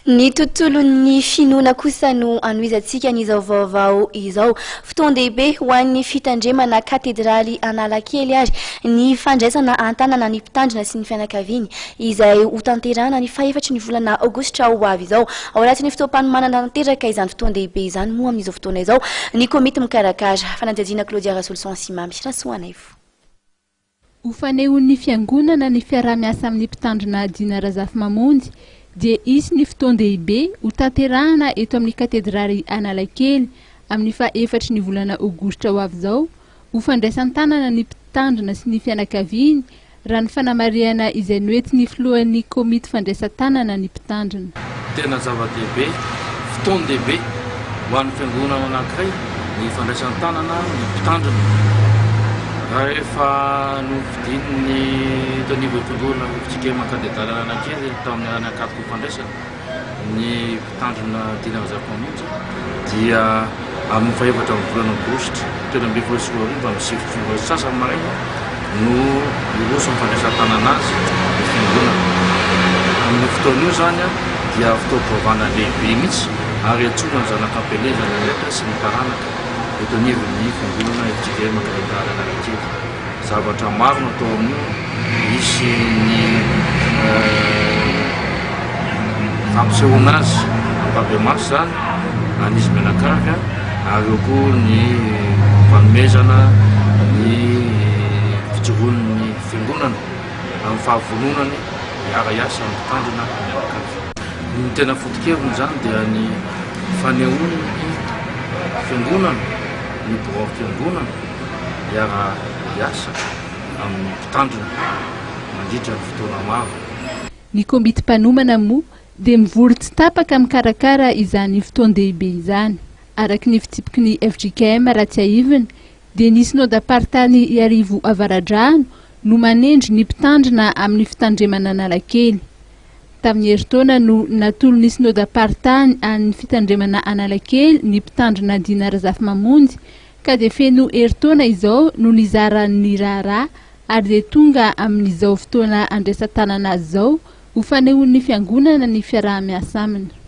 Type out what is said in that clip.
Ny tontolon'ny finoana kosa no anoizantsika n'izao vaovao izao. Fotoan-dehibe ho an'ny fitandremana katedraly Analakely ary ny fandraisana an-tanana ny mpitandrina sy ny fianakaviany izay ho tanterahana ny fahefatry ny volana aogositra ho avy izao. Ao anatin'ny fotoam-panomanana tanteraka izany fotoan-dehibe izany moa amin'izao fotoana izao ny komity mikarakara fanadihadiana Claudia Rasoluson Simamy Rasoanaivo. Ho fanehoan'ny fiangonana ny fiaraha-miasa amin'ny mpitandrina Dina Razafimamonjy dia isy ny fotoan-dehibe ho tanterahana eto amin'ny katedraly Analakely amin'ny fahefatry ny volana aogositra ho avy izao ho fandraisan-tanana ny mpitandrina sy ny fianakaviany raha ny fanamariana izay noentin'ny filohan'ny komity fandraisan-tanana ny mpitandrina. Tena zava-dehibe, fotoan-dehibe ho an'ny fiangonana anankiray ny fandraisan-tanana ny mpitandrina. Rehefa novidian'ny tanivo fiangonana fitsikema katedraly Analakely tamin'ny anakatoko fandraisana ny mpitandrina Dina Razafimamonjy dia amin'ny fahefatra amin'ny volana aogositra telo amby folo sy roa arivo amin'ny sivy sasany maraina no iroso ny fandraisan-tanana azy ny fiangonana. Amin'ny fotoana io zany dia fotoam-pivavahana lehibe mihitsy ary atsoina ny zanak'ampelezana nefa sy ny taranaka eto anivon'ny fiangonana fitsikema katedraly Analakely. Zavatra maro natao amin'io, misy ny fampisehoana azy ampabemasy zany anizy mianakavy ary eo koa ny fanomezana ny fijoroan'ny fiangonana amin'ny fahavononany hiara-iasa amin'ny mpitandrina mianakavy. Ny tena foto-keviny zany dia ny fanehoan'ny fiangonana ny birao fiangonana hiara-iasa amin'ny mpitandrina mandritra ny fotoana maro. Ny komity mpanomana moa dia mivory tsy tapaka mikarakara izany fotoan-dehibe izany. Araky ny fitsipiky ny FJKM Ratsiaivina dia ny synodam-paritany Iarivo Avaradrano no manendry ny mpitandrina amin'ny fitandremana Analakely. Tamin'ny herintaona no natolo ny synodam-paritany amin'ny fitandremana Analakely ny mpitandrina Dina Razafimamonjy ka dia feno herintaona izao no nizaran'ny raharaha ary dia tonga amin'izao fotoana andraisan-tanana azy izao ho fanehoan'ny fiangonana ny fiaraha-miasa aminy.